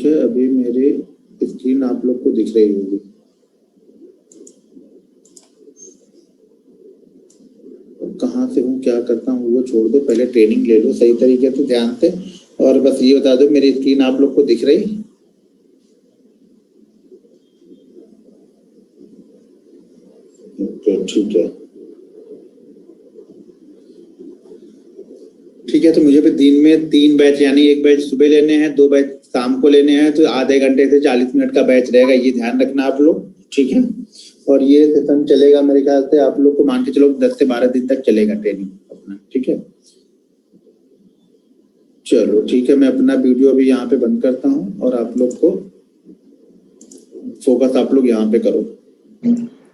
ठीक है, अभी मेरी स्क्रीन आप लोग को दिख रही होगी। कहाँ से हूँ, क्या करता हूँ वो छोड़ दो, पहले ट्रेनिंग ले लो सही तरीके से ध्यान से, और बस ये बता दो मेरी स्क्रीन आप लोग को दिख रही? तो ठीक है, ठीक है। तो मुझे भी दिन में 3 बैच, यानी एक बैच सुबह लेने हैं, 2 बैच शाम को लेने हैं, तो आधे घंटे से 40 मिनट का बैच रहेगा, ये ध्यान रखना आप लोग, ठीक है। और ये सेशन चलेगा मेरे ख्याल से आप लोग को मान के चलो 10 से 12 दिन तक चलेगा ट्रेनिंग अपना, ठीक है। चलो ठीक है, मैं अपना वीडियो अभी यहाँ पे बंद करता हूँ और आप लोग को फोकस आप लोग यहाँ पे करो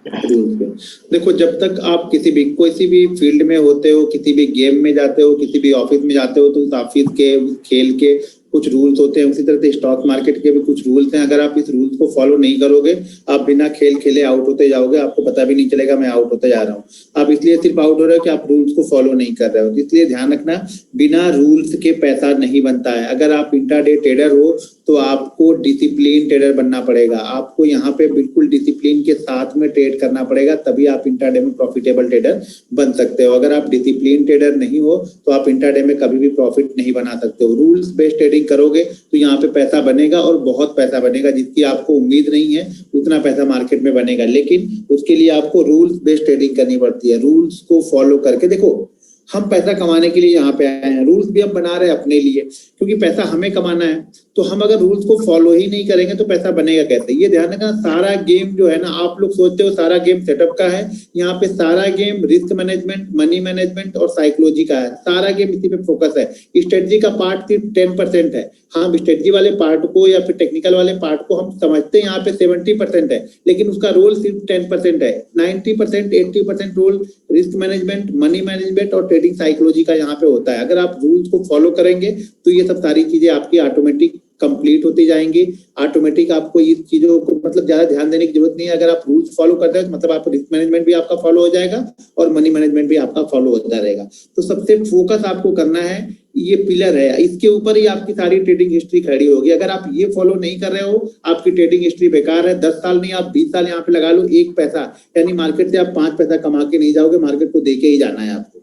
रूल्स पे। देखो, जब तक आप किसी भी फील्ड में होते हो, किसी भी गेम में जाते हो, किसी भी ऑफिस में जाते हो, तो उस ऑफिस के, उस खेल के कुछ रूल्स होते हैं। उसी तरह से स्टॉक मार्केट के भी कुछ रूल्स हैं। अगर आप इस रूल्स को फॉलो नहीं करोगे, आप बिना खेल खेले आउट होते जाओगे, आपको पता भी नहीं चलेगा मैं आउट होते जा रहा हूँ। आप इसलिए सिर्फ आउट हो रहे हो कि आप रूल्स को फॉलो नहीं कर रहे हो। इसलिए ध्यान रखना, बिना रूल्स के पैसा नहीं बनता है। अगर आप इंट्राडे ट्रेडर हो तो आपको डिसिप्लिन ट्रेडर बनना पड़ेगा। आपको यहाँ पे बिल्कुल डिसिप्लिन के साथ में ट्रेड करना पड़ेगा, तभी आप इंट्राडे में प्रॉफिटेबल ट्रेडर बन सकते हो। अगर आप डिसिप्लिन ट्रेडर नहीं हो तो आप इंट्राडे में कभी भी प्रॉफिट नहीं बना सकते हो। रूल्स बेस्ड ट्रेडिंग करोगे तो यहाँ पे पैसा बनेगा, और बहुत पैसा बनेगा। जिसकी आपको उम्मीद नहीं है उतना पैसा मार्केट में बनेगा, लेकिन उसके लिए आपको रूल्स बेस्ड ट्रेडिंग करनी पड़ती है। रूल्स को फॉलो करके देखो, हम पैसा कमाने के लिए यहाँ पे आए हैं, रूल्स भी हम बना रहे हैं अपने लिए, क्योंकि पैसा हमें कमाना है। तो हम अगर रूल्स को फॉलो ही नहीं करेंगे तो पैसा बनेगा कैसे? ये ध्यान रखना, सारा गेम जो है ना, आप लोग सोचते हो सारा गेम सेटअप का है, यहाँ पे सारा game risk management, money management और साइकोलॉजी का है। सारा गेम इसी पे फोकस है। स्ट्रेटजी का पार्ट सिर्फ 10% है। हाँ, स्ट्रेटजी वाले पार्ट को या फिर टेक्निकल वाले पार्ट को हम समझते हैं, यहाँ पे 70% है, लेकिन उसका रोल सिर्फ 10% है। 90% 80% role risk management, money management और ट्रेडिंग साइकोलॉजी का यहाँ पे होता है। अगर आप रूल्स को फॉलो करेंगे तो ये सब सारी चीजें आपकी ऑटोमेटिक कंप्लीट होती जाएंगी। ऑटोमेटिक आपको इस चीजों को मतलब ज्यादा ध्यान देने की जरूरत नहीं है। अगर आप रूल्स फॉलो करते हैं तो मतलब आप रिस्क मैनेजमेंट भी आपका फॉलो हो जाएगा और मनी मैनेजमेंट भी आपका फॉलो होता रहेगा। तो सबसे फोकस आपको करना है, ये पिलर है, इसके ऊपर ही आपकी सारी ट्रेडिंग हिस्ट्री खड़ी होगी। अगर आप ये फॉलो नहीं कर रहे हो, आपकी ट्रेडिंग हिस्ट्री बेकार है। 10 साल नहीं, आप 20 साल यहाँ पे लगा लो, 1 पैसा, यानी मार्केट से आप 5 पैसा कमा के नहीं जाओगे, मार्केट को देके ही जाना है आपको।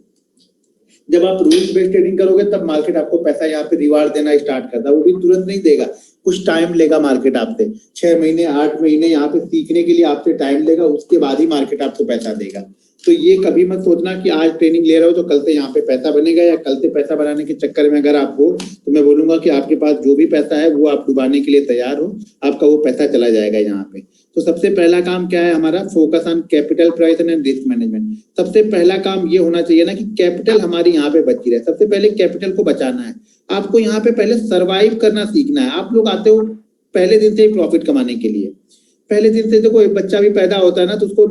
जब आप रूल्स बेस्ड ट्रेडिंग करोगे तब मार्केट आपको पैसा यहाँ पे रिवार्ड देना स्टार्ट करता है। वो भी तुरंत नहीं देगा, कुछ टाइम लेगा मार्केट आपसे। 6 महीने 8 महीने यहाँ पे सीखने के लिए आपसे टाइम लेगा, उसके बाद ही मार्केट आपको पैसा देगा। तो ये कभी मत सोचना कि आज ट्रेनिंग ले रहे हो तो कल से यहाँ पे पैसा बनेगा, या कल से पैसा बनाने के चक्कर में अगर आप हो तो मैं बोलूंगा कि आपके पास जो भी पैसा है वो आप डुबाने के लिए तैयार हो, आपका वो पैसा चला जाएगा यहाँ पे। तो सबसे पहला काम क्या है हमारा? Focus on capital preparation and risk management. सबसे पहला काम ये होना चाहिए ना कि कैपिटल हमारी यहाँ पे बची रहे। सबसे पहले कैपिटल को बचाना है। आपको यहाँ पे पहले सर्वाइव करना सीखना है। आप लोग आते हो पहले दिन से ही प्रॉफिट कमाने के लिए। पहले दिन से देखो, एक बच्चा भी पैदा होता है ना तो उसको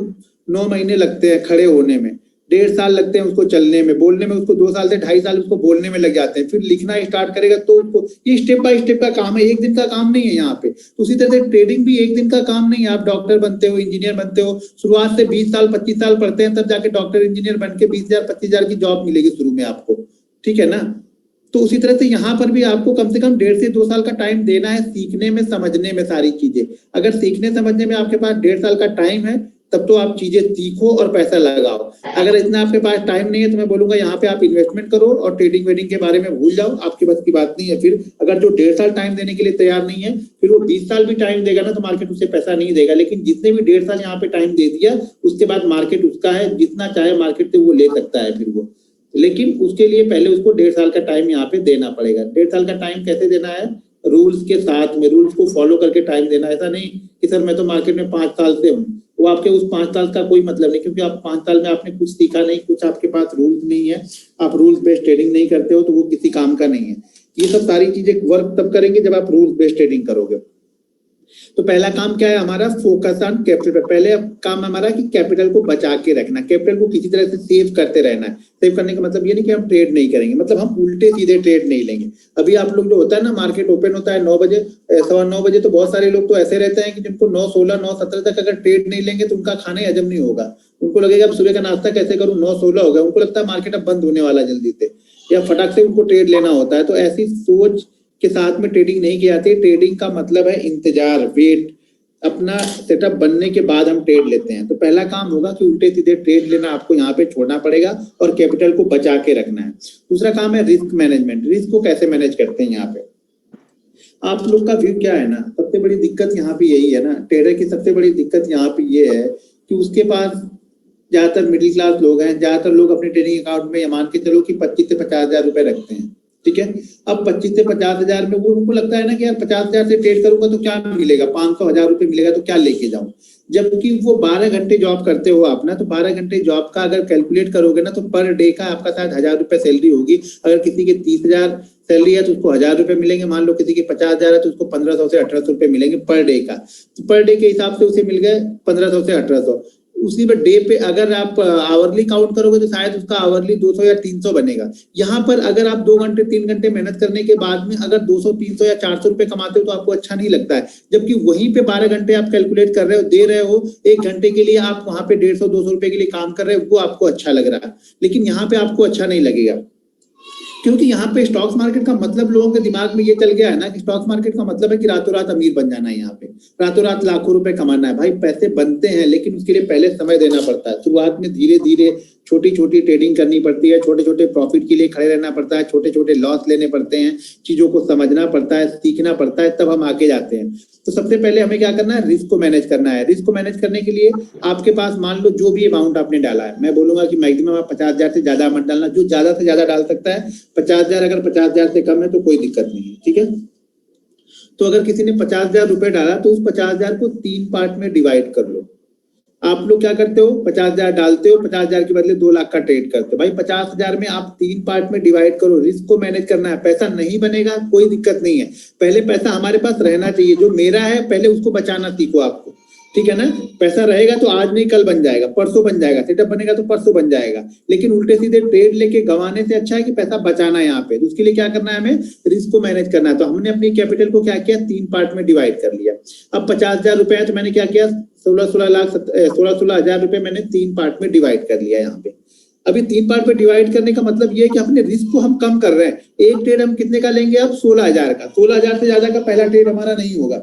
9 महीने लगते हैं खड़े होने में, 1.5 साल लगते हैं उसको चलने में, बोलने में उसको 2 साल से 2.5 साल उसको बोलने में लग जाते हैं। फिर लिखना स्टार्ट करेगा तो उसको, ये स्टेप बाय स्टेप का काम है, एक दिन का काम नहीं है यहाँ पे। तो उसी तरह से ट्रेडिंग भी एक दिन का काम नहीं है। आप डॉक्टर बनते हो, इंजीनियर बनते हो, शुरुआत से 20 साल 25 साल पढ़ते हैं, तब जाके डॉक्टर इंजीनियर बन के 20,000 25,000 की जॉब मिलेगी शुरू में आपको, ठीक है ना। तो उसी तरह से यहाँ पर भी आपको कम से कम 1.5 से 2 साल का टाइम देना है सीखने में, समझने में सारी चीजें। अगर सीखने समझने में आपके पास 1.5 साल का टाइम है तब तो आप चीजें सीखो और पैसा लगाओ। अगर इतना आपके पास टाइम नहीं है तो मैं बोलूंगा यहाँ पे आप इन्वेस्टमेंट करो और ट्रेडिंग वेडिंग के बारे में भूल जाओ, आपके बस की बात नहीं है। फिर अगर जो 1.5 साल टाइम देने के लिए तैयार नहीं है, फिर वो 20 साल भी टाइम देगा ना तो मार्केट उसे पैसा नहीं देगा। लेकिन जिसने भी 1.5 साल यहाँ पे टाइम दे दिया, उसके बाद मार्केट उसका है, जितना चाहे मार्केट से वो ले सकता है फिर वो। लेकिन उसके लिए पहले उसको 1.5 साल का टाइम यहाँ पे देना पड़ेगा। 1.5 साल का टाइम कैसे देना है? रूल्स के साथ में, रूल्स को फॉलो करके टाइम देना। ऐसा नहीं कि सर मैं तो मार्केट में 5 साल से हूँ, वो आपके उस 5 साल का कोई मतलब नहीं, क्योंकि आप 5 साल में आपने कुछ सीखा नहीं, कुछ आपके पास रूल्स नहीं है, आप रूल्स बेस्ड ट्रेडिंग नहीं करते हो, तो वो किसी काम का नहीं है। ये सब सारी चीजें वर्क तब करेंगे जब आप रूल्स बेस्ड ट्रेडिंग करोगे। तो पहला काम क्या है हमारा? Focus on capital. पहले काम हमारा कि कैपिटल को बचा के रखना, कैपिटल को किसी तरह से सेव करते रहना है। सेव करने का मतलब ये नहीं कि हम ट्रेड नहीं करेंगे, मतलब हम उल्टे सीधे ट्रेड नहीं लेंगे। अभी आप लोग जो होता है ना, मार्केट ओपन होता है 9 बजे, 9:15 बजे, तो बहुत सारे लोग तो ऐसे रहते हैं कि जिनको 9:16 9:17 तक अगर ट्रेड नहीं लेंगे तो उनका खाना हजम नहीं होगा। उनको लगेगा अब सुबह का नाश्ता कैसे करूं, 9:16 हो गया, उनको लगता है मार्केट अब बंद होने वाला जल्दी से, या फटाक से उनको ट्रेड लेना होता है। तो ऐसी सोच के साथ में ट्रेडिंग नहीं की जाती। ट्रेडिंग का मतलब है इंतजार, वेट, अपना सेटअप बनने के बाद हम ट्रेड लेते हैं। तो पहला काम होगा कि उल्टे सीधे ट्रेड लेना आपको यहाँ पे छोड़ना पड़ेगा और कैपिटल को बचा के रखना है। दूसरा काम है रिस्क मैनेजमेंट। रिस्क को कैसे मैनेज करते हैं यहाँ पे आप लोग का व्यू क्या है ना, सबसे बड़ी दिक्कत यहाँ पे यही है ना, ट्रेडर की सबसे बड़ी दिक्कत यहाँ पे ये है कि उसके पास ज्यादातर मिडिल क्लास लोग हैं, ज्यादातर लोग अपने ट्रेडिंग अकाउंट में मान के चलो कि 25 से 50,000 रुपए रखते हैं, ठीक है। अब 25 से 50,000 में वो उनको लगता है ना कि यार 50,000 से ट्रेड करूंगा तो क्या मिलेगा, 500 1000 रुपए मिलेगा तो क्या लेके जाऊं। जबकि वो 12 घंटे जॉब करते हो आप ना, तो 12 घंटे जॉब का अगर कैलकुलेट करोगे ना तो पर डे का आपका शायद 1000 रुपए सैलरी होगी। अगर किसी के 30,000 सैलरी है तो उसको 1000 रुपए मिलेंगे, मान लो किसी के 50,000 है तो उसको 1500 से 1800 रुपए मिलेंगे पर डे का। तो पर डे के हिसाब से उसे मिल गए 1500 से 1800। उसी पे डे पे अगर आप आवरली काउंट करोगे तो शायद उसका आवरली 200 या 300 बनेगा। यहाँ पर अगर आप 2 घंटे 3 घंटे मेहनत करने के बाद में अगर 200 300 या 400 रुपए कमाते हो तो आपको अच्छा नहीं लगता है। जबकि वहीं पे 12 घंटे आप कैलकुलेट कर रहे हो, दे रहे हो, 1 घंटे के लिए आप वहां पे 150 200 रुपए के लिए काम कर रहे हो, वो आपको अच्छा लग रहा है। लेकिन यहाँ पे आपको अच्छा नहीं लगेगा, क्योंकि यहाँ पे स्टॉक्स मार्केट का मतलब लोगों के दिमाग में ये चल गया है ना कि स्टॉक्स मार्केट का मतलब है कि रातों रात अमीर बन जाना है, यहाँ पे रातों रात लाखों रुपए कमाना है। भाई पैसे बनते हैं लेकिन उसके लिए पहले समय देना पड़ता है। शुरुआत में धीरे धीरे छोटी छोटी ट्रेडिंग करनी पड़ती है, छोटे छोटे प्रॉफिट के लिए खड़े रहना पड़ता है, छोटे छोटे लॉस लेने पड़ते हैं, चीजों को समझना पड़ता है, सीखना पड़ता है, तब हम आगे जाते हैं। तो सबसे पहले हमें क्या करना है, रिस्क को मैनेज करना है। रिस्क को मैनेज करने के लिए आपके पास मान लो जो भी अमाउंट आपने डाला है, मैं बोलूंगा कि मैक्सिमम आप 50,000 से ज्यादा मत डालना, जो ज्यादा से ज्यादा डाल सकता है 50,000, अगर 50,000 से कम है तो कोई दिक्कत नहीं है, ठीक है। तो अगर किसी ने 50,000 रुपए डाला तो उस 50,000 को 3 पार्ट में डिवाइड कर लो। आप लोग क्या करते हो, 50,000 डालते हो, 50,000 के बदले 2 लाख का ट्रेड करते हो। भाई 50,000 में आप 3 पार्ट में डिवाइड करो। रिस्क को मैनेज करना है। पैसा नहीं बनेगा कोई दिक्कत नहीं है, पहले पैसा हमारे पास रहना चाहिए। जो मेरा है पहले उसको बचाना सीखो आपको, ठीक है ना। पैसा रहेगा तो आज नहीं कल बन जाएगा, परसों बन जाएगा, सेटअप बनेगा तो परसों बन जाएगा। लेकिन उल्टे सीधे ट्रेड लेके गंवाने से अच्छा है कि पैसा बचाना है यहाँ पे। तो उसके लिए क्या करना है, हमें रिस्क को मैनेज करना है। तो हमने अपनी कैपिटल को क्या किया, 3 पार्ट में डिवाइड कर लिया। अब 50,000 रुपए है तो मैंने क्या किया, 16,000 रुपए मैंने 3 पार्ट में डिवाइड कर लिया यहाँ पे। अभी 3 पार्ट में डिवाइड करने का मतलब ये है कि अपने रिस्क को हम कम कर रहे हैं। एक ट्रेड हम कितने का लेंगे, अब 16,000 का। 16,000 से ज्यादा का पहला ट्रेड हमारा नहीं होगा,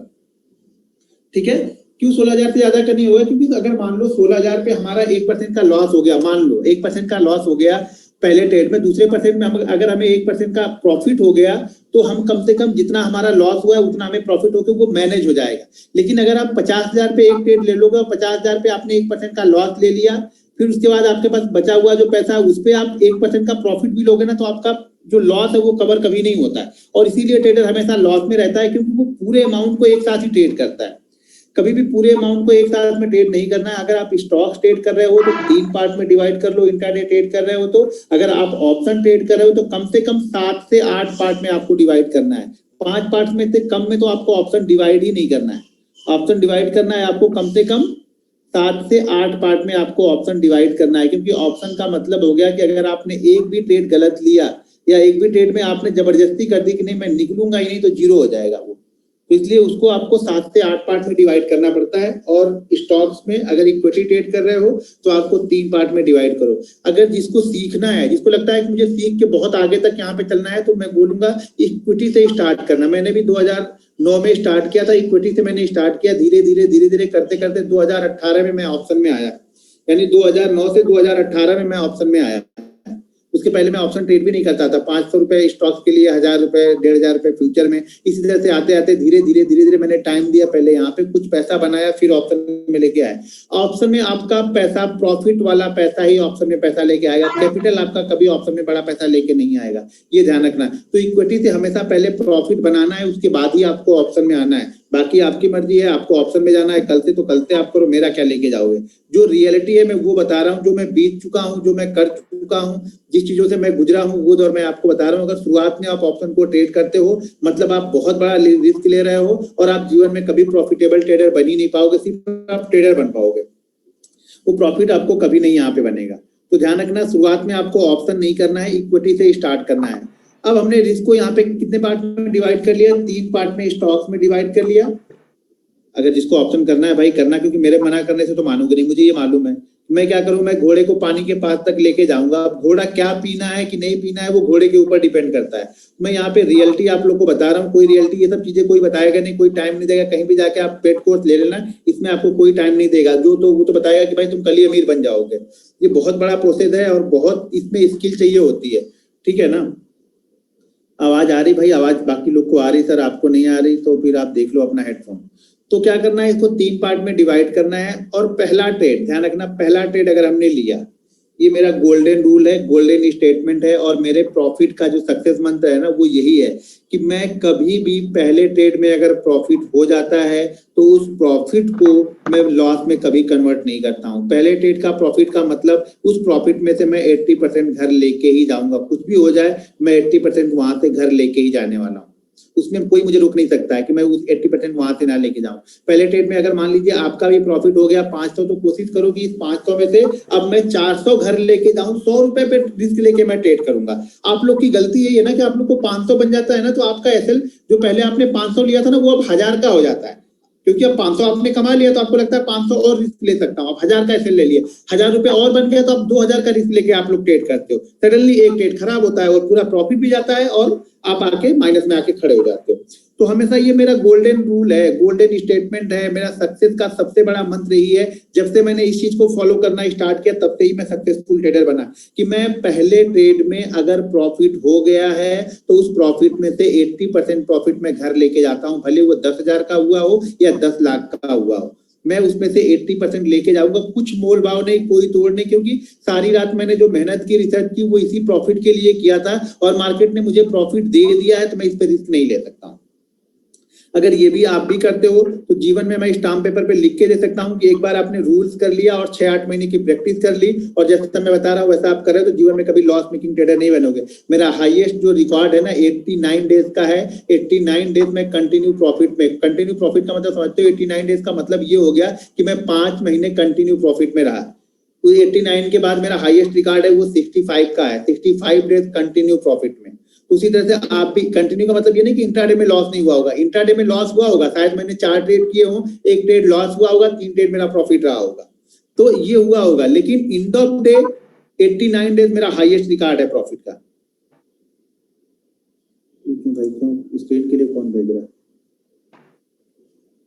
ठीक है। क्यों 16,000 से ज्यादा का नहीं होगा, क्योंकि अगर मान लो 16,000 पे हमारा 1% का लॉस हो गया, मान लो 1% का लॉस हो गया पहले ट्रेड में, दूसरे परसेंट में अगर हमें 1% का प्रॉफिट हो गया तो हम कम से कम जितना हमारा लॉस हुआ है उतना हमें प्रॉफिट होकर वो मैनेज हो जाएगा। लेकिन अगर आप 50,000 पे एक ट्रेड ले लोगे और 50,000 पे आपने 1% का लॉस ले लिया, फिर उसके बाद आपके पास बचा हुआ जो पैसा उस पर आप 1% का प्रॉफिट भी लोगे ना, तो आपका जो लॉस है वो कवर कभी नहीं होता है। और इसीलिए ट्रेडर हमेशा लॉस में रहता है, क्योंकि वो पूरे अमाउंट को एक साथ ही ट्रेड करता है। कभी भी पूरे अमाउंट को एक साथ में ट्रेड नहीं करना है। अगर आप स्टॉक्स ट्रेड कर रहे हो तो 3 पार्ट में डिवाइड कर लो, इंट्राडे ट्रेड कर रहे हो तो, अगर आप ऑप्शन ट्रेड कर रहे हो तो कम से कम 7 से 8 पार्ट में आपको डिवाइड करना है। 5 पार्ट में से कम में तो आपको ऑप्शन डिवाइड ही नहीं करना है। ऑप्शन डिवाइड करना है आपको कम से कम 7 से 8 पार्ट में आपको ऑप्शन डिवाइड करना है। क्योंकि ऑप्शन का मतलब हो गया कि अगर आपने एक भी ट्रेड गलत लिया या एक भी ट्रेड में आपने जबरदस्ती कर दी कि नहीं मैं निकलूंगा ही नहीं, तो जीरो हो जाएगा वो। तो इसलिए उसको आपको 7 से 8 पार्ट में डिवाइड करना पड़ता है। और स्टॉक्स में अगर इक्विटी ट्रेड कर रहे हो तो आपको 3 पार्ट में डिवाइड करो। अगर जिसको सीखना है, जिसको लगता है कि मुझे सीख के बहुत आगे तक यहाँ पे चलना है, तो मैं बोलूंगा इक्विटी से स्टार्ट करना। मैंने भी 2009 में स्टार्ट किया था, इक्विटी से मैंने स्टार्ट किया। धीरे धीरे करते करते 2018 में मैं ऑप्शन में आया, यानी 2009 से 2018 में मैं ऑप्शन में आया। उसके पहले मैं ऑप्शन ट्रेड भी नहीं करता था। 500 रुपए स्टॉक्स के लिए, 1000 रुपए, 1,500 रुपए फ्यूचर में। इसी तरह से आते आते धीरे धीरे मैंने टाइम दिया, पहले यहाँ पे कुछ पैसा बनाया, फिर ऑप्शन में लेके आया। ऑप्शन में आपका पैसा प्रॉफिट वाला पैसा ही ऑप्शन में पैसा लेके आएगा। कैपिटल आपका कभी ऑप्शन में बड़ा पैसा लेके नहीं आएगा, ये ध्यान रखना। तो इक्विटी से हमेशा पहले प्रॉफिट बनाना है, उसके बाद ही आपको ऑप्शन में आना है। बाकी आपकी मर्जी है, आपको ऑप्शन में जाना है कल से तो कल से आप करो, मेरा क्या लेके जाओगे। जो रियलिटी है मैं वो बता रहा हूँ, जो मैं बीत चुका हूँ, जो मैं कर चुका हूँ, जिस चीजों से मैं गुजरा हूँ वो दौर मैं आपको बता रहा हूँ। अगर शुरुआत में आप ऑप्शन को ट्रेड करते हो मतलब आप बहुत बड़ा रिस्क ले रहे हो और आप जीवन में कभी प्रॉफिटेबल ट्रेडर बन ही नहीं पाओगे, सिर्फ आप ट्रेडर बन पाओगे, वो प्रॉफिट आपको कभी नहीं यहाँ पे बनेगा। तो ध्यान रखना, शुरुआत में आपको ऑप्शन नहीं करना है, इक्विटी से स्टार्ट करना है। अब हमने रिस्क को यहाँ पे कितने पार्ट में डिवाइड कर लिया, 3 पार्ट में स्टॉक्स में डिवाइड कर लिया। अगर जिसको ऑप्शन करना है भाई करना, क्योंकि मेरे मना करने से तो मानोगे नहीं, मुझे ये मालूम है। मैं क्या करूं, मैं घोड़े को पानी के पास तक लेके जाऊंगा। अब घोड़ा क्या पीना है कि नहीं पीना है वो घोड़े के ऊपर डिपेंड करता है। मैं यहाँ पे रियलिटी आप लोग को बता रहा हूँ, कोई रियलिटी ये सब चीजें कोई बताएगा नहीं, कोई टाइम नहीं देगा। कहीं भी जाके आप पेड कोर्स ले लेना, इसमें आपको कोई टाइम नहीं देगा। जो तो वो तो बताएगा कि भाई तुम कल ही अमीर बन जाओगे। ये बहुत बड़ा प्रोसेस है और बहुत इसमें स्किल चाहिए होती है, ठीक है ना। आवाज आ रही भाई? आवाज बाकी लोग को आ रही, सर आपको नहीं आ रही तो फिर आप देख लो अपना हेडफोन। तो क्या करना है, इसको 3 पार्ट में डिवाइड करना है। और पहला ट्रेड ध्यान रखना, पहला ट्रेड अगर हमने लिया, ये मेरा गोल्डन रूल है, गोल्डन स्टेटमेंट है। और मेरे प्रॉफिट का जो सक्सेस मंत्र है ना वो यही है कि मैं कभी भी पहले ट्रेड में अगर प्रॉफिट हो जाता है तो उस प्रॉफिट को मैं लॉस में कभी कन्वर्ट नहीं करता हूं। पहले ट्रेड का प्रॉफिट का मतलब उस प्रॉफिट में से मैं 80% घर लेके ही जाऊंगा। कुछ भी हो जाए मैं 80% वहां से घर लेके ही जाने वाला हूँ। उसमें कोई मुझे रोक नहीं सकता है कि मैं उस 80% वहां से ना लेके जाऊं। पहले ट्रेड में अगर मान लीजिए आपका भी प्रॉफिट हो गया 500, तो कोशिश करो कि इस 500 में से अब मैं 400 घर लेके जाऊं। 100 रुपए पे रिस्क लेके मैं ट्रेड करूंगा। आप लोग की गलती यही है ना कि आप लोग को 500 बन जाता है ना, तो आपका एसएल जो पहले आपने 500 लिया था ना वो अब 1000 का हो जाता है। क्योंकि अब 500 आपने कमा लिया तो आपको लगता है 500 और रिस्क ले सकता हूँ। अब 1000 का एसएल ले लिया, 1000 रुपए और बन गया तो अब 2000 का रिस्क लेके आप लोग ट्रेड करते हो। सडनली एक ट्रेड खराब होता है और पूरा प्रॉफिट भी जाता है और आप आके माइनस में आके खड़े हो जाते हो। तो हमेशा ये मेरा गोल्डन रूल है, गोल्डन स्टेटमेंट है, मेरा सक्सेस का सबसे बड़ा मंत्र यही है। जब से मैंने इस चीज को फॉलो करना स्टार्ट किया तब से ही मैं सक्सेसफुल ट्रेडर बना कि मैं पहले ट्रेड में अगर प्रॉफिट हो गया है तो उस प्रॉफिट में से 80% प्रॉफिट मैं घर लेके जाता हूं, भले वो 10,000 का हुआ हो या 10 लाख का हुआ हो। मैं उसमें से 80% लेके जाऊंगा, कुछ मोल भाव नहीं, कोई तोड़ नहीं। क्योंकि सारी रात मैंने जो मेहनत की, रिसर्च की, वो इसी प्रॉफिट के लिए किया था और मार्केट ने मुझे प्रॉफिट दे दिया है, तो मैं इस पर रिस्क नहीं ले सकता हूँ। अगर ये भी आप भी करते हो तो जीवन में मैं स्टाम्प पेपर पे लिख के दे सकता हूँ कि एक बार आपने रूल्स कर लिया और 6-8 महीने की प्रैक्टिस कर ली और जैसा मैं बता रहा हूँ वैसा आप कर रहे हो तो जीवन में कभी लॉस मेकिंग ट्रेडर नहीं बनोगे। मेरा हाईएस्ट जो रिकॉर्ड है ना 89 डेज का है। 89 डेज में कंटिन्यू प्रॉफिट में, कंटिन्यू प्रॉफिट का मतलब समझते हो? 89 डेज का मतलब ये हो गया कि मैं 5 महीने कंटिन्यू प्रॉफिट में रहा। 89 के बाद मेरा हाईएस्ट रिकॉर्ड है वो 65 का है, 65 डेज कंटिन्यू प्रॉफिट में। उसी तरह से आप भी कंटिन्यू का मतलब ये नहीं कि इंट्राडे में लॉस नहीं हुआ होगा। इंट्राडे में लॉस हुआ होगा, शायद मैंने 4 ट्रेड किए हों, 1 ट्रेड लॉस हुआ होगा, 3 ट्रेड मेरा प्रॉफिट रहा होगा, तो ये हुआ होगा। लेकिन एंड ऑफ डे 89 डेज मेरा हाईएस्ट रिकॉर्ड है प्रॉफिट का। भाई क्यों इस ट्रेड के लिए कौन भेज रहा है?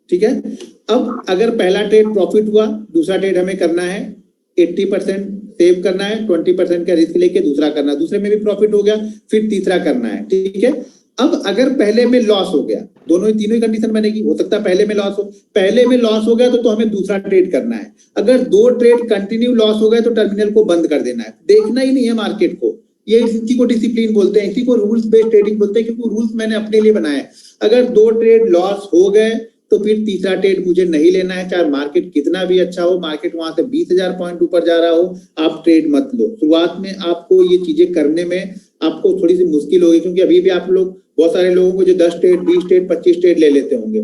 ठीक है। अब अगर पहला ट्रेड प्रॉफिट हुआ, दूसरा ट्रेड हमें करना है 80% सेव करना है, 20% का रिस्क लेके दूसरा करना है, दूसरे में भी प्रॉफिट हो गया, फिर तीसरा करना है। ठीक है। अब अगर पहले में लॉस हो गया, दोनों ही तीनों ही कंडीशन बनेगी, हो सकता है पहले में लॉस हो, पहले में लॉस हो गया तो हमें दूसरा ट्रेड करना है। अगर 2 ट्रेड कंटिन्यू लॉस हो गए तो टर्मिनल को बंद कर देना है, देखना ही नहीं है मार्केट को। ये इसी को डिसिप्लिन बोलते हैं, इसी को रूल्स बेस्ड ट्रेडिंग बोलते हैं, क्योंकि रूल्स मैंने अपने लिए बनाए हैं। अगर 2 ट्रेड लॉस हो गए तो फिर तीसरा ट्रेड मुझे नहीं लेना है, चाहे मार्केट कितना भी अच्छा हो, मार्केट वहां से 20,000 पॉइंट ऊपर जा रहा हो, आप ट्रेड मत लो। शुरुआत में आपको ये चीजें करने में आपको थोड़ी सी मुश्किल होगी, क्योंकि अभी भी आप लोग, बहुत सारे लोगों को जो 10 ट्रेड, 20 ट्रेड, 25 ट्रेड ले लेते होंगे,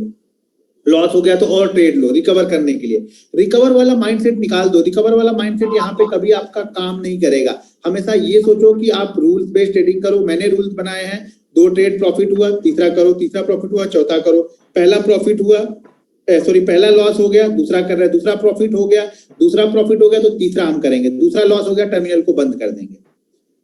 लॉस हो गया तो और ट्रेड लो रिकवर करने के लिए। रिकवर वाला माइंडसेट निकाल दो। रिकवर वाला माइंडसेट यहाँ पे कभी आपका काम नहीं करेगा। हमेशा ये सोचो कि आप रूल्स बेस्ड ट्रेडिंग करो। मैंने रूल्स बनाए हैं, 2 ट्रेड प्रॉफिट हुआ, तीसरा करो, तीसरा प्रॉफिट हुआ, चौथा करो। पहला प्रॉफिट हुआ, पहला लॉस हो गया, दूसरा कर रहे हैं, दूसरा प्रॉफिट हो गया, दूसरा प्रॉफिट हो गया तो तीसरा हम करेंगे, दूसरा लॉस हो गया, टर्मिनल को बंद कर देंगे।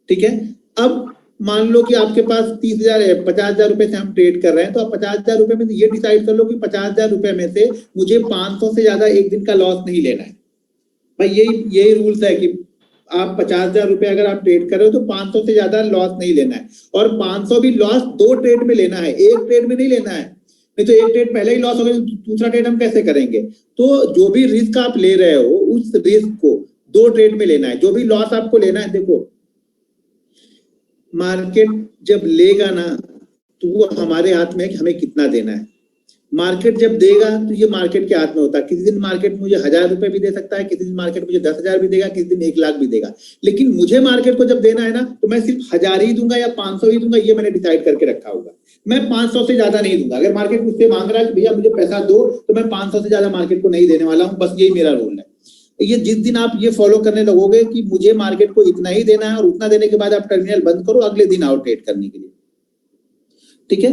ठीक है। अब मान लो कि आपके पास 30,000 है, 50,000 रुपए से हम ट्रेड कर रहे हैं, तो आप 50,000 रुपए में ये डिसाइड कर लो कि 50,000 रुपए में से मुझे 500 से ज्यादा एक दिन का लॉस नहीं लेना है। भाई यही रूल्स है कि आप 50,000 रुपए अगर आप ट्रेड कर रहे हो तो 500 से ज्यादा लॉस नहीं लेना है। और 500 भी लॉस 2 ट्रेड में लेना है, एक ट्रेड में नहीं लेना है। नहीं तो एक ट्रेड पहले ही लॉस हो गया, दूसरा ट्रेड हम कैसे करेंगे? तो जो भी रिस्क आप ले रहे हो उस रिस्क को 2 ट्रेड में लेना है। जो भी लॉस आपको लेना है, देखो मार्केट जब लेगा ना तो वो हमारे हाथ में है कि हमें कितना देना है। मार्केट जब देगा तो ये मार्केट के हाथ में होता है। किसी दिन मार्केट मुझे 1000 रुपए भी दे सकता है, किसी दिन मार्केट मुझे 10,000 भी देगा, किसी दिन 1 लाख भी देगा। लेकिन मुझे मार्केट को जब देना है ना तो मैं सिर्फ 1000 ही दूंगा या 500 ही दूंगा, ये मैंने डिसाइड करके रखा होगा। मैं 500 से ज्यादा नहीं दूंगा। अगर मार्केट मुझसे मांग रहा है कि भैया मुझे पैसा दो, तो मैं 500 से ज्यादा मार्केट को नहीं देने वाला हूँ। बस यही मेरा रूल है। ये जिस दिन आप ये फॉलो करने लगोगे कि मुझे मार्केट को इतना ही देना है और उतना देने के बाद आप टर्मिनल बंद करो, अगले दिन आओ ट्रेड करने के लिए। ठीक है।